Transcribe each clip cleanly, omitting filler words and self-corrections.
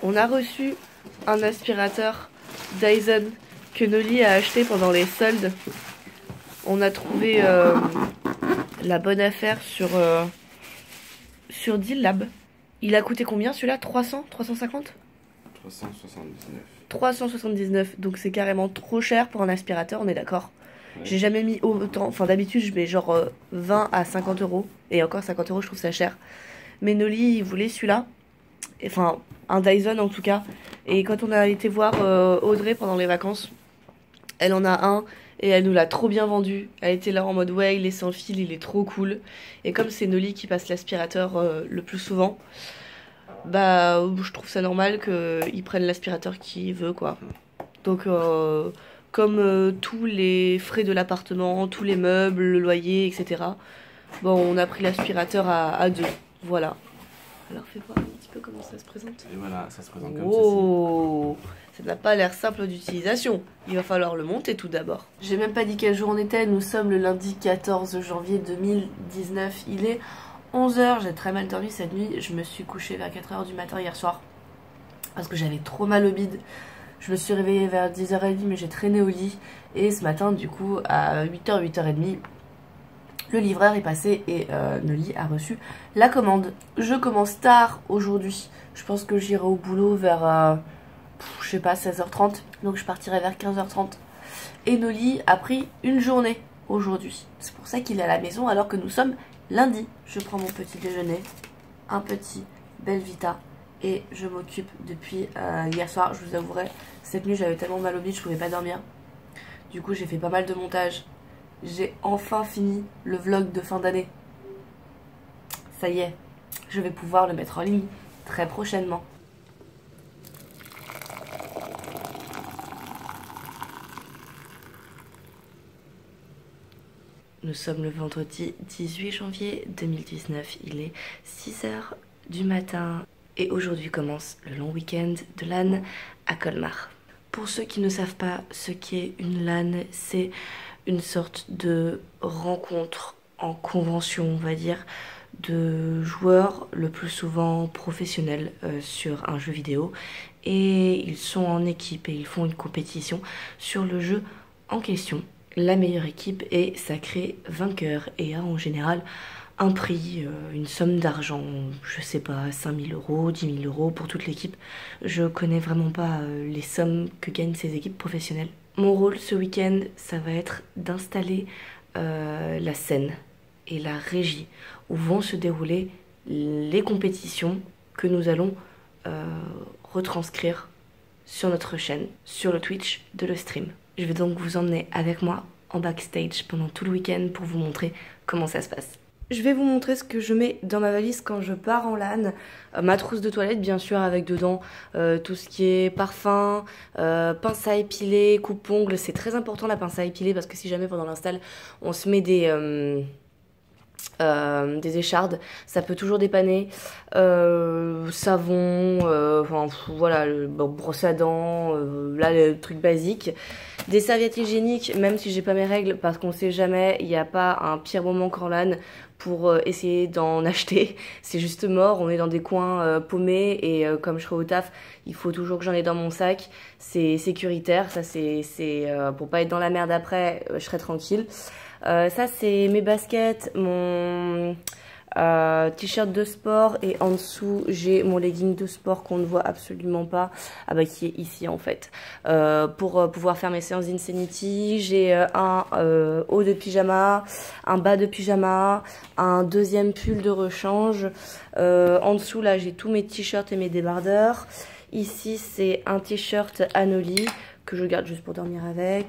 On a reçu un aspirateur Dyson que Nolly a acheté pendant les soldes. On a trouvé la bonne affaire sur Deal-Lab. Il a coûté combien celui-là? 300? 350? 379. 379, donc c'est carrément trop cher pour un aspirateur, on est d'accord. Ouais. J'ai jamais mis autant, enfin d'habitude je mets genre 20 à 50 euros, et encore 50 euros je trouve ça cher. Mais Nolly il voulait celui-là, enfin un Dyson en tout cas, et quand on a été voir Audrey pendant les vacances, elle en a un, et elle nous l'a trop bien vendu. Elle était là en mode ouais il est sans fil, il est trop cool. Et comme c'est Nolly qui passe l'aspirateur le plus souvent, bah je trouve ça normal qu'il prenne l'aspirateur qu'il veut quoi. Donc comme tous les frais de l'appartement, tous les meubles, le loyer, etc. Bon on a pris l'aspirateur à deux, voilà. Alors fais voir un petit peu comment ça se présente. Et voilà, ça se présente comme oh, ça n'a pas l'air simple d'utilisation. Il va falloir le monter tout d'abord. J'ai même pas dit quel jour on était, nous sommes le lundi 14 janvier 2019. Il est 11h, j'ai très mal dormi cette nuit. Je me suis couchée vers 4h du matin hier soir parce que j'avais trop mal au bide. Je me suis réveillée vers 10h30 mais j'ai traîné au lit. Et ce matin du coup à 8h, 8h30, le livreur est passé et Nolly a reçu la commande. Je commence tard aujourd'hui. Je pense que j'irai au boulot vers, je sais pas, 16h30. Donc je partirai vers 15h30. Et Nolly a pris une journée aujourd'hui. C'est pour ça qu'il est à la maison alors que nous sommes lundi. Je prends mon petit déjeuner, un petit Belvita. Et je m'occupe depuis hier soir. Je vous avouerai, cette nuit j'avais tellement mal au bide, je pouvais pas dormir. Du coup j'ai fait pas mal de montage. J'ai enfin fini le vlog de fin d'année. Ça y est, je vais pouvoir le mettre en ligne très prochainement. Nous sommes le vendredi 18 janvier 2019. Il est 6h du matin et aujourd'hui commence le long week-end de LAN à Colmar. Pour ceux qui ne savent pas ce qu'est une LAN, c'est une sorte de rencontre en convention, on va dire, de joueurs le plus souvent professionnels sur un jeu vidéo. Et ils sont en équipe et ils font une compétition sur le jeu en question. La meilleure équipe est sacrée vainqueur et a en général un prix, une somme d'argent, je sais pas, 5 000 euros, 10 000 euros pour toute l'équipe. Je connais vraiment pas les sommes que gagnent ces équipes professionnelles. Mon rôle ce week-end, ça va être d'installer la scène et la régie où vont se dérouler les compétitions que nous allons retranscrire sur notre chaîne, sur le Twitch de le stream. Je vais donc vous emmener avec moi en backstage pendant tout le week-end pour vous montrer comment ça se passe. Je vais vous montrer ce que je mets dans ma valise quand je pars en LAN. Ma trousse de toilette bien sûr avec dedans tout ce qui est parfum, pince à épiler, coupe-ongles. C'est très important la pince à épiler parce que si jamais pendant l'install on se met des échardes, ça peut toujours dépanner. Savon, enfin voilà, brosse à dents, là le truc basique. Des serviettes hygiéniques, même si j'ai pas mes règles, parce qu'on sait jamais, il n'y a pas un pire moment qu'en LAN pour essayer d'en acheter. C'est juste mort, on est dans des coins paumés et comme je serai au taf, il faut toujours que j'en ai dans mon sac. C'est sécuritaire, ça c'est pour pas être dans la merde après, je serai tranquille. Ça c'est mes baskets, mon t-shirt de sport et en dessous j'ai mon legging de sport qu'on ne voit absolument pas, qui est ici en fait. Pour pouvoir faire mes séances d'Insanity, j'ai un haut de pyjama, un bas de pyjama, un deuxième pull de rechange. En dessous là j'ai tous mes t-shirts et mes débardeurs. Ici c'est un t-shirt à Nolly que je garde juste pour dormir avec.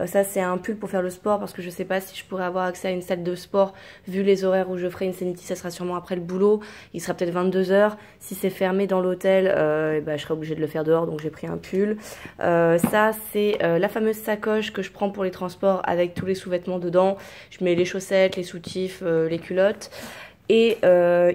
Ça c'est un pull pour faire le sport parce que je sais pas si je pourrais avoir accès à une salle de sport vu les horaires où je ferai une Insanity. Ça sera sûrement après le boulot, il sera peut-être 22 h. Si c'est fermé dans l'hôtel, je serai obligée de le faire dehors, donc j'ai pris un pull. Ça c'est la fameuse sacoche que je prends pour les transports avec tous les sous-vêtements dedans. Je mets les chaussettes, les soutifs, les culottes. Et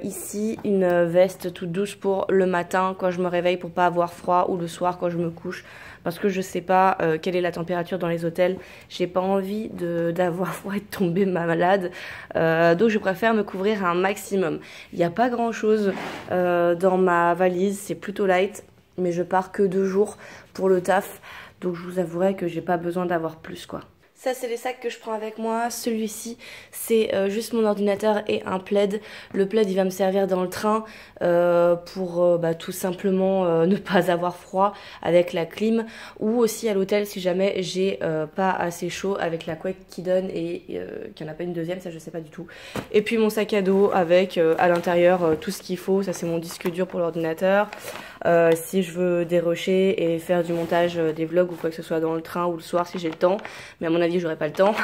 ici une veste toute douce pour le matin quand je me réveille pour pas avoir froid, ou le soir quand je me couche parce que je sais pas quelle est la température dans les hôtels. J'ai pas envie d'avoir froid et de tomber malade, donc je préfère me couvrir un maximum. Il n'y a pas grand chose dans ma valise, c'est plutôt light. mais je pars que 2 jours pour le taf, donc je vous avouerai que j'ai pas besoin d'avoir plus quoi. Ça c'est les sacs que je prends avec moi. Celui-ci c'est juste mon ordinateur et un plaid. Le plaid il va me servir dans le train pour tout simplement ne pas avoir froid avec la clim, ou aussi à l'hôtel si jamais j'ai pas assez chaud avec la couette qui donne et qu'il n'y en a pas une deuxième, ça je sais pas du tout. Et puis mon sac à dos avec à l'intérieur tout ce qu'il faut. Ça c'est mon disque dur pour l'ordinateur. Si je veux dérocher et faire du montage des vlogs ou quoi que ce soit dans le train ou le soir si j'ai le temps, mais à mon avis j'aurai pas le temps.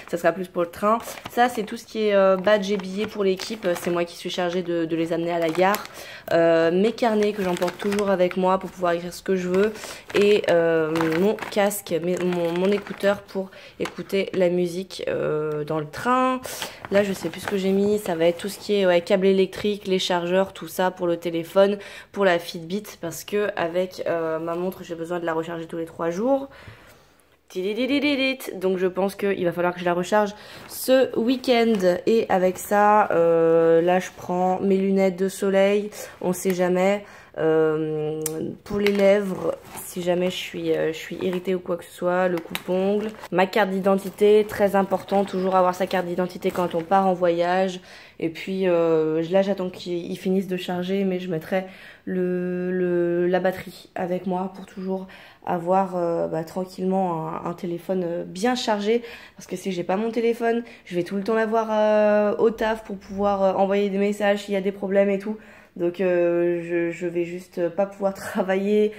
Ça sera plus pour le train. Ça c'est tout ce qui est badge et billets pour l'équipe, c'est moi qui suis chargée de les amener à la gare. Mes carnets que j'emporte toujours avec moi pour pouvoir écrire ce que je veux, et mon casque, mon écouteur pour écouter la musique dans le train. Là je sais plus ce que j'ai mis, ça va être tout ce qui est câble électrique, les chargeurs, tout ça pour le téléphone, pour la Fitbit, parce que avec ma montre j'ai besoin de la recharger tous les 3 jours. Donc je pense qu'il va falloir que je la recharge ce week-end. Et avec ça, là je prends mes lunettes de soleil, on sait jamais. Pour les lèvres, si jamais je suis irritée ou quoi que ce soit, le coupe-ongle, ma carte d'identité, très important, toujours avoir sa carte d'identité quand on part en voyage. Et puis là j'attends qu'ils finissent de charger, mais je mettrai la batterie avec moi pour toujours avoir tranquillement un téléphone bien chargé, parce que si j'ai pas mon téléphone, je vais tout le temps l'avoir au taf pour pouvoir envoyer des messages s'il y a des problèmes et tout. Donc je vais juste pas pouvoir travailler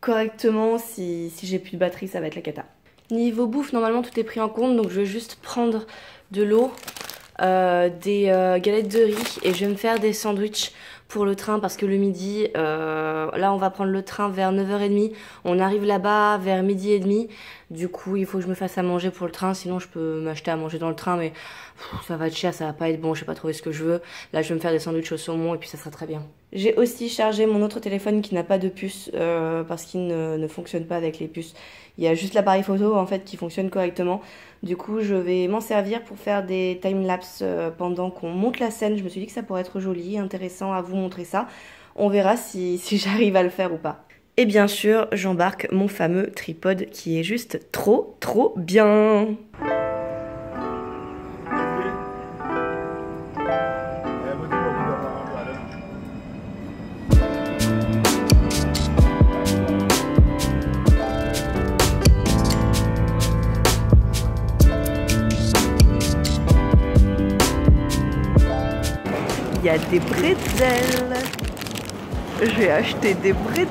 correctement si j'ai plus de batterie, ça va être la cata. Niveau bouffe, normalement tout est pris en compte, donc je vais juste prendre de l'eau, des galettes de riz, et je vais me faire des sandwichs pour le train, parce que le midi, là on va prendre le train vers 9h30, on arrive là-bas vers 12h30, du coup il faut que je me fasse à manger pour le train, sinon je peux m'acheter à manger dans le train, mais ça va être cher, ça va pas être bon, je vais pas trouver ce que je veux. Là je vais me faire des sandwichs au saumon et puis ça sera très bien. J'ai aussi chargé mon autre téléphone qui n'a pas de puce, parce qu'il ne fonctionne pas avec les puces. Il y a juste l'appareil photo en fait qui fonctionne correctement. Du coup je vais m'en servir pour faire des timelapses pendant qu'on monte la scène. Je me suis dit que ça pourrait être joli, intéressant à vous montrer ça. On verra si j'arrive à le faire ou pas. Et bien sûr j'embarque mon fameux tripode qui est juste trop bien. Il y a des bretzels. J'ai acheté des bretzels.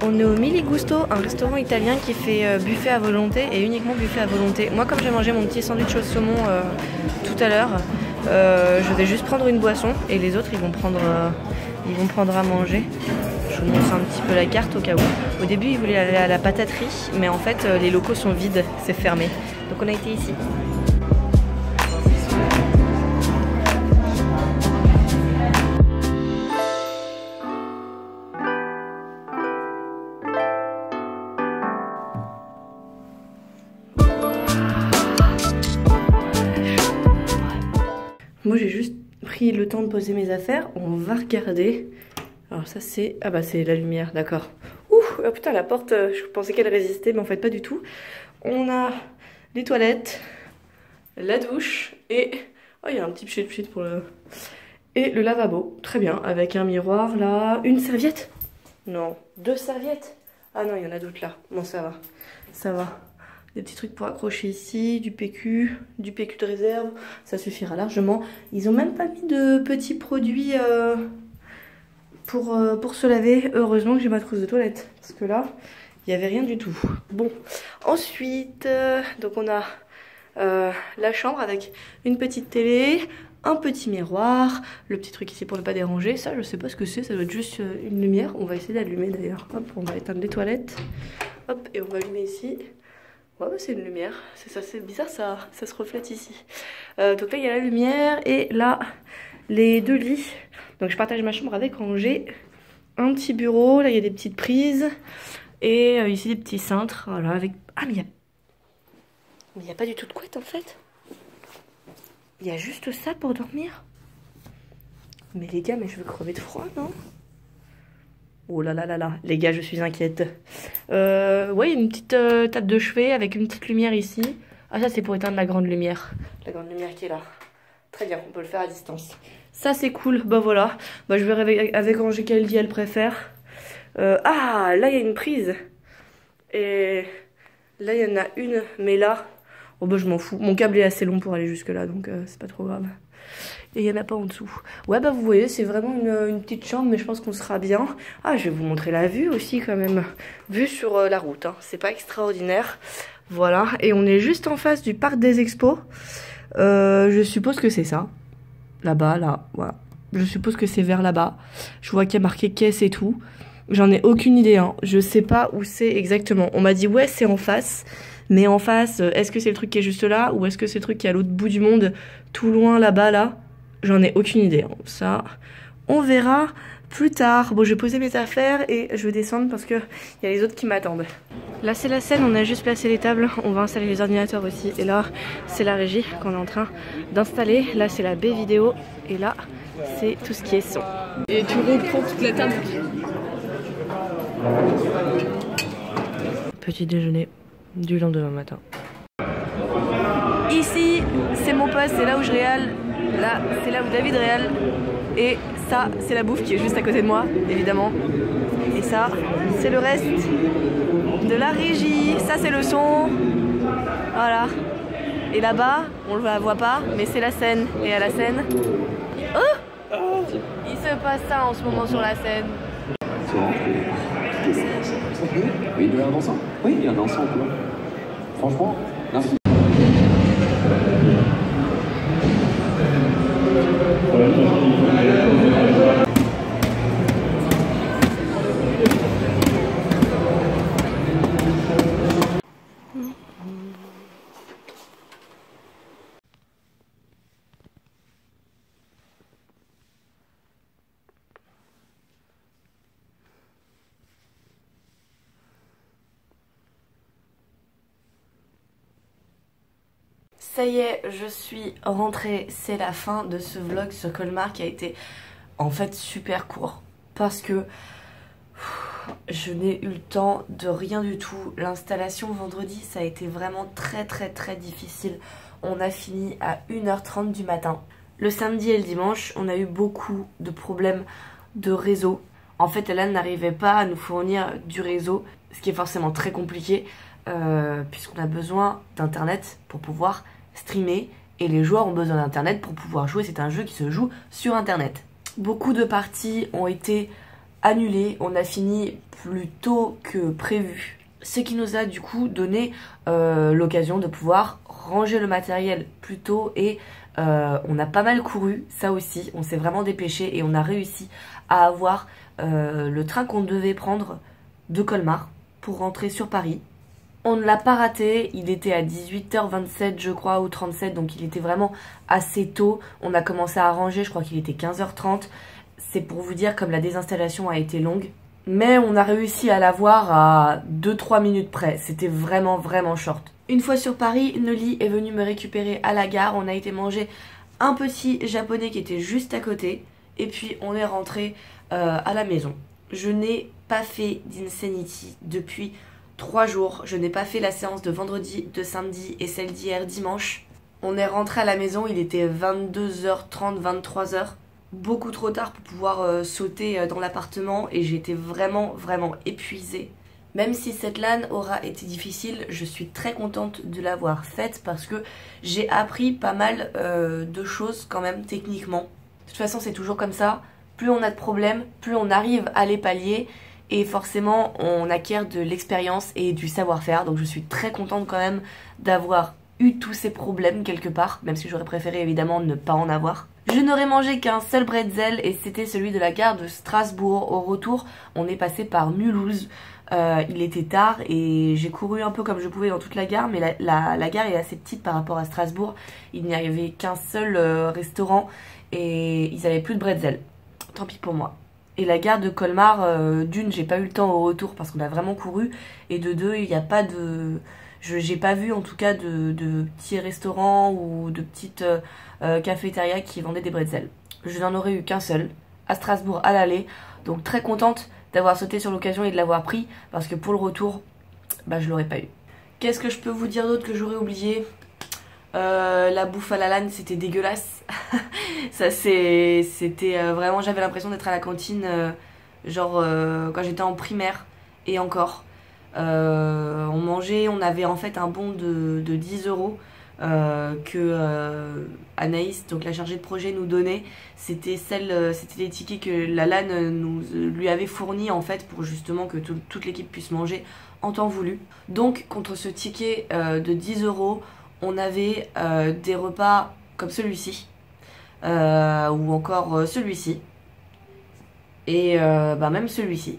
On est au Mille Gusto, un restaurant italien qui fait buffet à volonté et uniquement buffet à volonté. Moi comme j'ai mangé mon petit sandwich au saumon tout à l'heure, je vais juste prendre une boisson et les autres ils vont prendre à manger. Je vous montre un petit peu la carte au cas où. Au début ils voulaient aller à la pataterie, mais en fait les locaux sont vides, c'est fermé. Donc on a été ici. Moi j'ai juste pris le temps de poser mes affaires, on va regarder. Alors ça c'est... Ah bah c'est la lumière, d'accord. Ouh, oh putain la porte, je pensais qu'elle résistait mais en fait pas du tout. On a les toilettes, la douche et... Oh il y a un petit pchit pour le... Et le lavabo, très bien, avec un miroir là. Une serviette? Non, 2 serviettes? Ah non il y en a d'autres là, bon ça va, ça va. Des petits trucs pour accrocher ici, du PQ de réserve, ça suffira largement. Ils ont même pas mis de petits produits pour se laver. Heureusement que j'ai ma trousse de toilette, parce que là, il n'y avait rien du tout. Bon, ensuite, donc on a la chambre avec une petite télé, un petit miroir, le petit truc ici pour ne pas déranger. Ça, je sais pas ce que c'est, ça doit être juste une lumière. On va essayer d'allumer d'ailleurs. Hop, on va éteindre les toilettes. Hop, et on va allumer ici. Ouais, bah c'est une lumière, c'est ça, c'est bizarre, ça se reflète ici. Donc là il y a la lumière et là les 2 lits. Donc je partage ma chambre avec Angers un petit bureau, là il y a des petites prises. Et ici des petits cintres, voilà, avec... Ah mais il n'y a pas du tout de couette en fait. Il y a juste ça pour dormir. Mais les gars, mais je veux crever de froid, non? Oh là là là là, les gars, je suis inquiète. Ouais, une petite table de chevet avec une petite lumière ici. Ah ça c'est pour éteindre la grande lumière. La grande lumière qui est là. Très bien, on peut le faire à distance. Ça c'est cool, bah voilà. Bah je verrai avec Angers quel dit elle préfère. Ah, là il y a une prise. Et là il y en a une, mais là... Oh bah je m'en fous. Mon câble est assez long pour aller jusque là, donc c'est pas trop grave. Et il n'y en a pas en dessous. Ouais bah vous voyez, c'est vraiment une petite chambre, mais je pense qu'on sera bien. Ah, je vais vous montrer la vue aussi quand même. Vue sur la route, hein. C'est pas extraordinaire. Voilà, et on est juste en face du parc des expos. Je suppose que c'est ça. Là-bas, là, voilà. Je suppose que c'est vers là-bas. Je vois qu'il y a marqué caisse et tout. J'en ai aucune idée, hein. Je sais pas où c'est exactement. On m'a dit ouais, c'est en face. Mais en face, est-ce que c'est le truc qui est juste là ou est-ce que c'est le truc qui est à l'autre bout du monde, tout loin là-bas, là? J'en ai aucune idée, hein. Ça, on verra plus tard. Bon, je vais poser mes affaires et je vais descendre parce que y a les autres qui m'attendent. Là, c'est la scène, on a juste placé les tables. On va installer les ordinateurs aussi. Et là, c'est la régie qu'on est en train d'installer. Là, c'est la baie vidéo. Et là, c'est tout ce qui est son. Et tu reprends toute la table. Petit déjeuner du lendemain matin. Ici, c'est mon poste, c'est là où je réal. Là, c'est là où David réal. Et ça, c'est la bouffe qui est juste à côté de moi, évidemment. Et ça, c'est le reste de la régie. Ça, c'est le son. Voilà. Et là-bas, on ne la voit pas, mais c'est la scène. Et à la scène... Oh, il se passe ça en ce moment sur la scène. Oui, il y a un dansant. Oui, il y a un dansant. Franchement, merci. Ça y est, je suis rentrée, c'est la fin de ce vlog sur Colmar qui a été en fait super court parce que je n'ai eu le temps de rien du tout. L'installation vendredi, ça a été vraiment très difficile. On a fini à 1h30 du matin. Le samedi et le dimanche, on a eu beaucoup de problèmes de réseau. En fait, elle n'arrivait pas à nous fournir du réseau, ce qui est forcément très compliqué puisqu'on a besoin d'internet pour pouvoir streamer et les joueurs ont besoin d'internet pour pouvoir jouer. C'est un jeu qui se joue sur internet. Beaucoup de parties ont été annulées, on a fini plus tôt que prévu, ce qui nous a du coup donné l'occasion de pouvoir ranger le matériel plus tôt et on a pas mal couru, ça aussi, on s'est vraiment dépêché et on a réussi à avoir le train qu'on devait prendre de Colmar pour rentrer sur Paris. On ne l'a pas raté, il était à 18h27 je crois ou 37, donc il était vraiment assez tôt. On a commencé à ranger, je crois qu'il était 15h30. C'est pour vous dire comme la désinstallation a été longue. Mais on a réussi à l'avoir à 2-3 minutes près, c'était vraiment short. Une fois sur Paris, Noli est venue me récupérer à la gare. On a été manger un petit japonais qui était juste à côté. Et puis on est rentré à la maison. Je n'ai pas fait d'Insanity depuis 3 jours. Je n'ai pas fait la séance de vendredi, de samedi et celle d'hier dimanche. On est rentré à la maison, il était 22h30, 23h. Beaucoup trop tard pour pouvoir sauter dans l'appartement et j'étais vraiment épuisée. Même si cette LAN aura été difficile, je suis très contente de l'avoir faite parce que j'ai appris pas mal de choses quand même techniquement. De toute façon c'est toujours comme ça, plus on a de problèmes, plus on arrive à les pallier et forcément on acquiert de l'expérience et du savoir-faire. Donc je suis très contente quand même d'avoir eu tous ces problèmes quelque part, même si j'aurais préféré évidemment ne pas en avoir. Je n'aurais mangé qu'un seul bretzel et c'était celui de la gare de Strasbourg. Au retour, on est passé par Mulhouse. Il était tard et j'ai couru un peu comme je pouvais dans toute la gare, mais la gare est assez petite par rapport à Strasbourg. Il n'y avait qu'un seul restaurant et ils n'avaient plus de bretzel. Tant pis pour moi. Et la gare de Colmar, d'une, j'ai pas eu le temps au retour parce qu'on a vraiment couru. Et de deux, il n'y a pas de... J'ai pas vu en tout cas de petits restaurants ou de petites cafétérias qui vendaient des bretzels. Je n'en aurais eu qu'un seul, à Strasbourg à l'aller. Donc très contente d'avoir sauté sur l'occasion et de l'avoir pris parce que pour le retour, bah je l'aurais pas eu. Qu'est-ce que je peux vous dire d'autre que j'aurais oublié? La bouffe à la LAN, c'était dégueulasse. Ça c'était vraiment, j'avais l'impression d'être à la cantine quand j'étais en primaire et encore. On mangeait, on avait en fait un bon de 10 € que Anaïs, donc la chargée de projet, nous donnait. C'était les tickets que la LAN lui avait fournis en fait pour justement que toute l'équipe puisse manger en temps voulu. Donc contre ce ticket de 10 €, on avait des repas comme celui-ci ou encore celui-ci et même celui-ci.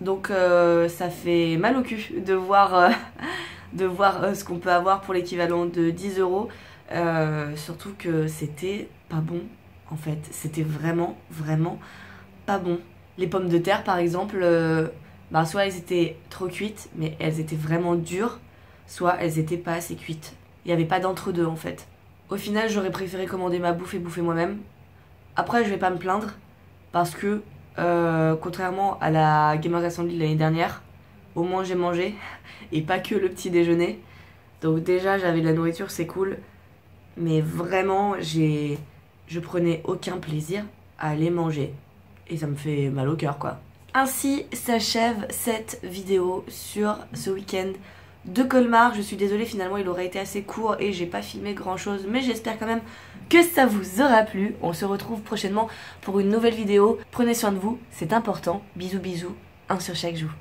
Donc ça fait mal au cul de voir ce qu'on peut avoir pour l'équivalent de 10 €. Surtout que c'était pas bon en fait. C'était vraiment pas bon. Les pommes de terre par exemple, soit elles étaient trop cuites, mais elles étaient vraiment dures, soit elles étaient pas assez cuites. Il n'y avait pas d'entre-deux en fait. Au final, j'aurais préféré commander ma bouffe et bouffer moi-même. Après, je vais pas me plaindre parce que contrairement à la Gamers Assembly l'année dernière, au moins j'ai mangé et pas que le petit déjeuner. Donc déjà j'avais de la nourriture, c'est cool, mais vraiment je prenais aucun plaisir à aller manger et ça me fait mal au cœur quoi. Ainsi s'achève cette vidéo sur ce week-end de Colmar. Je suis désolée, finalement il aurait été assez court et j'ai pas filmé grand chose, mais j'espère quand même que ça vous aura plu. On se retrouve prochainement pour une nouvelle vidéo. Prenez soin de vous, c'est important. Bisous bisous, un sur chaque joue.